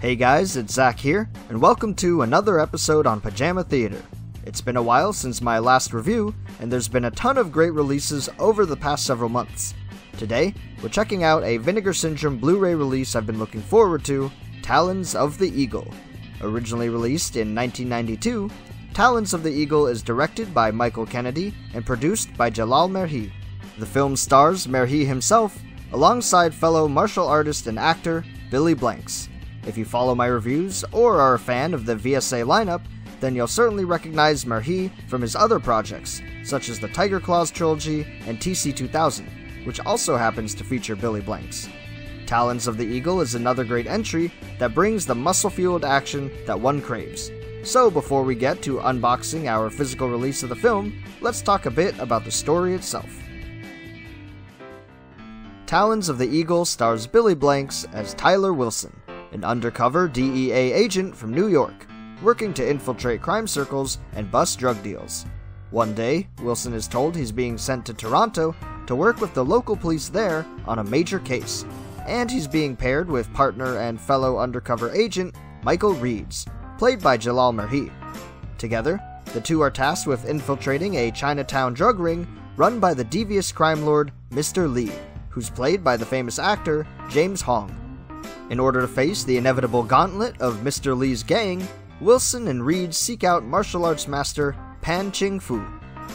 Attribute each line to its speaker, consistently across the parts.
Speaker 1: Hey guys, it's Zach here, and welcome to another episode on Pajama Theater. It's been a while since my last review, and there's been a ton of great releases over the past several months. Today, we're checking out a Vinegar Syndrome Blu-ray release I've been looking forward to, Talons of the Eagle. Originally released in 1992, Talons of the Eagle is directed by Michael Kennedy and produced by Jalal Merhi. The film stars Merhi himself, alongside fellow martial artist and actor Billy Blanks. If you follow my reviews or are a fan of the VSA lineup, then you'll certainly recognize Merhi from his other projects, such as the Tiger Claws trilogy and TC-2000, which also happens to feature Billy Blanks. Talons of the Eagle is another great entry that brings the muscle-fueled action that one craves. So before we get to unboxing our physical release of the film, let's talk a bit about the story itself. Talons of the Eagle stars Billy Blanks as Tyler Wilson, an undercover DEA agent from New York, working to infiltrate crime circles and bust drug deals. One day, Wilson is told he's being sent to Toronto to work with the local police there on a major case, and he's being paired with partner and fellow undercover agent Michael Reeds, played by Jalal Merhi. Together, the two are tasked with infiltrating a Chinatown drug ring run by the devious crime lord Mr. Lee, who's played by the famous actor James Hong. In order to face the inevitable gauntlet of Mr. Lee's gang, Wilson and Reed seek out martial arts master Pan Ching Fu,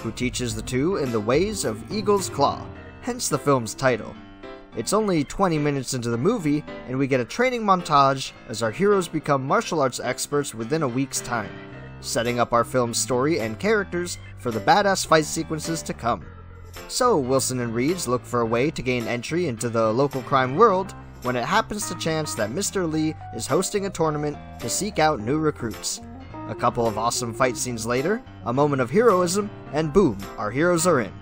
Speaker 1: who teaches the two in the ways of Eagle's Claw, hence the film's title. It's only 20 minutes into the movie, and we get a training montage as our heroes become martial arts experts within a week's time, setting up our film's story and characters for the badass fight sequences to come. So Wilson and Reeds look for a way to gain entry into the local crime world when it happens to chance that Mr. Lee is hosting a tournament to seek out new recruits. A couple of awesome fight scenes later, a moment of heroism, and boom, our heroes are in.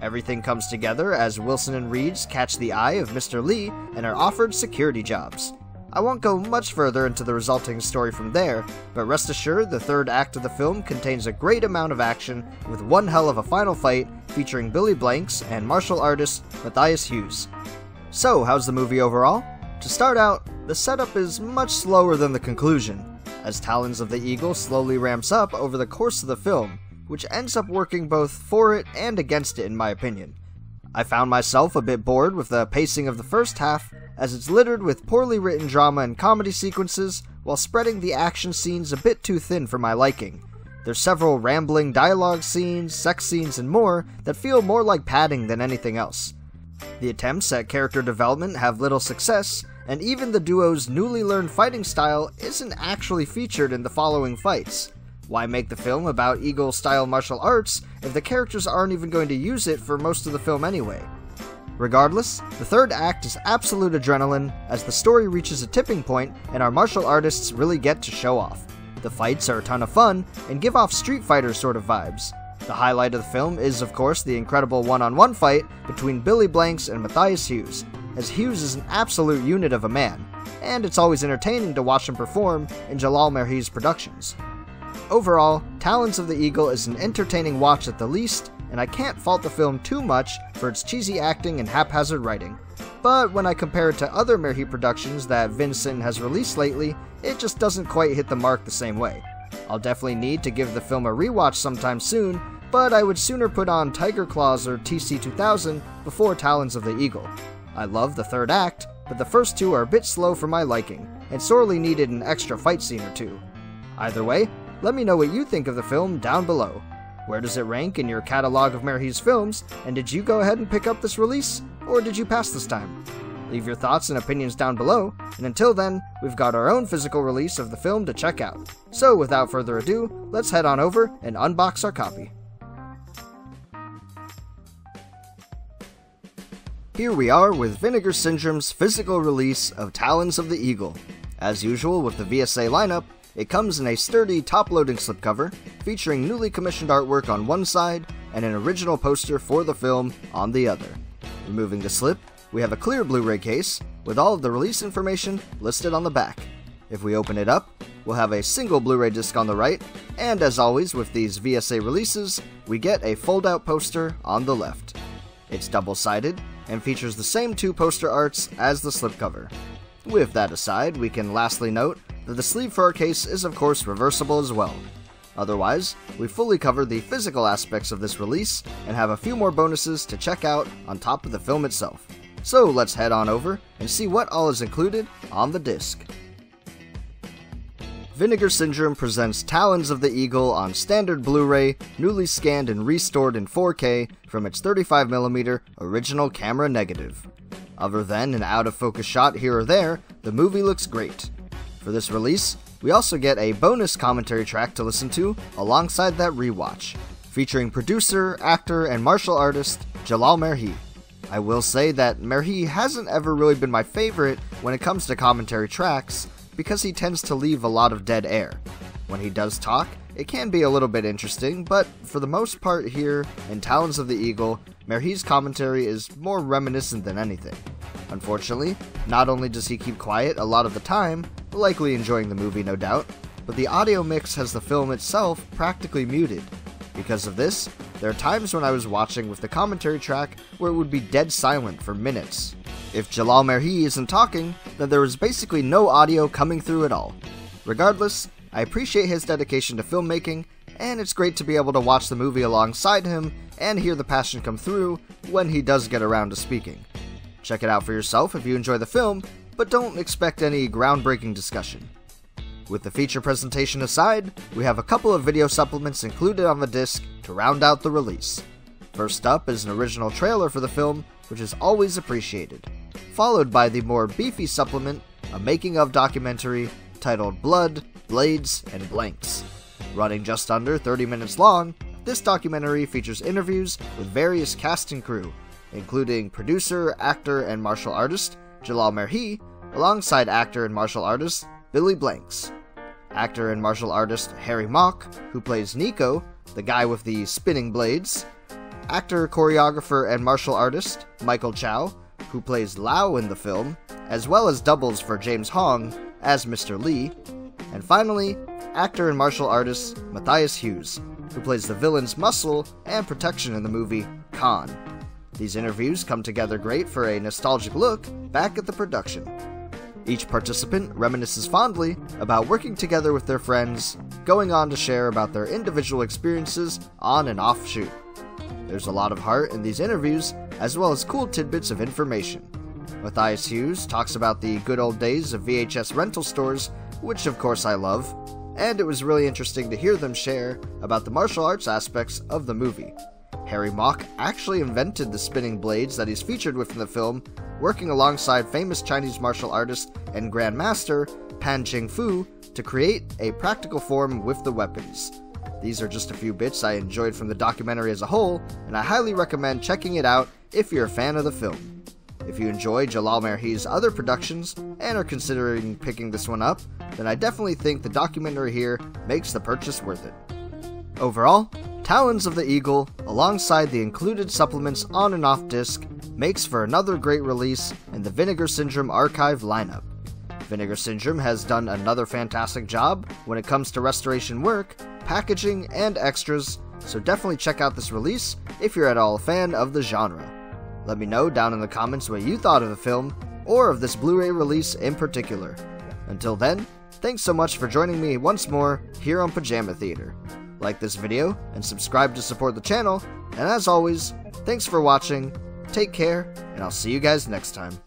Speaker 1: Everything comes together as Wilson and Reeds catch the eye of Mr. Lee and are offered security jobs. I won't go much further into the resulting story from there, but rest assured the third act of the film contains a great amount of action with one hell of a final fight featuring Billy Blanks and martial artist Matthias Hughes. So, how's the movie overall? To start out, the setup is much slower than the conclusion, as Talons of the Eagle slowly ramps up over the course of the film, which ends up working both for it and against it in my opinion. I found myself a bit bored with the pacing of the first half, as it's littered with poorly written drama and comedy sequences, while spreading the action scenes a bit too thin for my liking. There's several rambling dialogue scenes, sex scenes, and more that feel more like padding than anything else. The attempts at character development have little success, and even the duo's newly learned fighting style isn't actually featured in the following fights. Why make the film about Eagle-style martial arts if the characters aren't even going to use it for most of the film anyway? Regardless, the third act is absolute adrenaline as the story reaches a tipping point and our martial artists really get to show off. The fights are a ton of fun and give off Street Fighter sort of vibes. The highlight of the film is, of course, the incredible one-on-one fight between Billy Blanks and Matthias Hughes, as Hughes is an absolute unit of a man, and it's always entertaining to watch him perform in Jalal Merhi's productions. Overall, Talons of the Eagle is an entertaining watch at the least, and I can't fault the film too much for its cheesy acting and haphazard writing. But when I compare it to other Merhi productions that Vincent has released lately, it just doesn't quite hit the mark the same way. I'll definitely need to give the film a rewatch sometime soon, but I would sooner put on Tiger Claws or TC-2000 before Talons of the Eagle. I love the third act, but the first two are a bit slow for my liking, and sorely needed an extra fight scene or two. Either way, let me know what you think of the film down below. Where does it rank in your catalog of Merhi's films, and did you go ahead and pick up this release, or did you pass this time? Leave your thoughts and opinions down below, and until then, we've got our own physical release of the film to check out. So without further ado, let's head on over and unbox our copy. Here we are with Vinegar Syndrome's physical release of Talons of the Eagle. As usual with the VSA lineup, it comes in a sturdy top-loading slipcover, featuring newly commissioned artwork on one side and an original poster for the film on the other. Removing the slip, we have a clear Blu-ray case with all of the release information listed on the back. If we open it up, we'll have a single Blu-ray disc on the right, and as always with these VSA releases, we get a fold-out poster on the left. It's double-sided and features the same two poster arts as the slipcover. With that aside, we can lastly note that the sleeve for our case is of course reversible as well. Otherwise, we fully cover the physical aspects of this release and have a few more bonuses to check out on top of the film itself. So let's head on over and see what all is included on the disc. Vinegar Syndrome presents Talons of the Eagle on standard Blu-ray, newly scanned and restored in 4K from its 35mm original camera negative. Other than an out-of-focus shot here or there, the movie looks great. For this release, we also get a bonus commentary track to listen to alongside that rewatch, featuring producer, actor, and martial artist Jalal Merhi. I will say that Merhi hasn't ever really been my favorite when it comes to commentary tracks, because he tends to leave a lot of dead air. When he does talk, it can be a little bit interesting, but for the most part here, in Talons of the Eagle, Merhi's commentary is more reminiscent than anything. Unfortunately, not only does he keep quiet a lot of the time, likely enjoying the movie no doubt, but the audio mix has the film itself practically muted. Because of this, there are times when I was watching with the commentary track where it would be dead silent for minutes. If Jalal Merhi isn't talking, then there is basically no audio coming through at all. Regardless, I appreciate his dedication to filmmaking, and it's great to be able to watch the movie alongside him and hear the passion come through when he does get around to speaking. Check it out for yourself if you enjoy the film, but don't expect any groundbreaking discussion. With the feature presentation aside, we have a couple of video supplements included on the disc to round out the release. First up is an original trailer for the film, which is always appreciated, followed by the more beefy supplement, a making-of documentary titled Blood, Blades, and Blanks. Running just under 30 minutes long, this documentary features interviews with various cast and crew, including producer, actor, and martial artist Jalal Merhi, alongside actor and martial artist Billy Blanks. Actor and martial artist Harry Mock, who plays Nico, the guy with the spinning blades. Actor, choreographer, and martial artist Michael Chow, who plays Lao in the film, as well as doubles for James Hong as Mr. Lee. And finally, actor and martial artist Matthias Hughes, who plays the villain's muscle and protection in the movie Khan. These interviews come together great for a nostalgic look back at the production. Each participant reminisces fondly about working together with their friends, going on to share about their individual experiences on and off shoot. There's a lot of heart in these interviews, as well as cool tidbits of information. Matthias Hughes talks about the good old days of VHS rental stores, which of course I love, and it was really interesting to hear them share about the martial arts aspects of the movie. Harry Mock actually invented the spinning blades that he's featured with in the film, working alongside famous Chinese martial artist and grandmaster Pan Ching Fu to create a practical form with the weapons. These are just a few bits I enjoyed from the documentary as a whole, and I highly recommend checking it out if you're a fan of the film. If you enjoy Jalal Merhi's other productions and are considering picking this one up, then I definitely think the documentary here makes the purchase worth it. Overall, Talons of the Eagle, alongside the included supplements on and off disc, makes for another great release in the Vinegar Syndrome Archive lineup. Vinegar Syndrome has done another fantastic job when it comes to restoration work, packaging, and extras, so definitely check out this release if you're at all a fan of the genre. Let me know down in the comments what you thought of the film, or of this Blu-ray release in particular. Until then, thanks so much for joining me once more here on Pajama Theater. Like this video, and subscribe to support the channel, and as always, thanks for watching, take care, and I'll see you guys next time.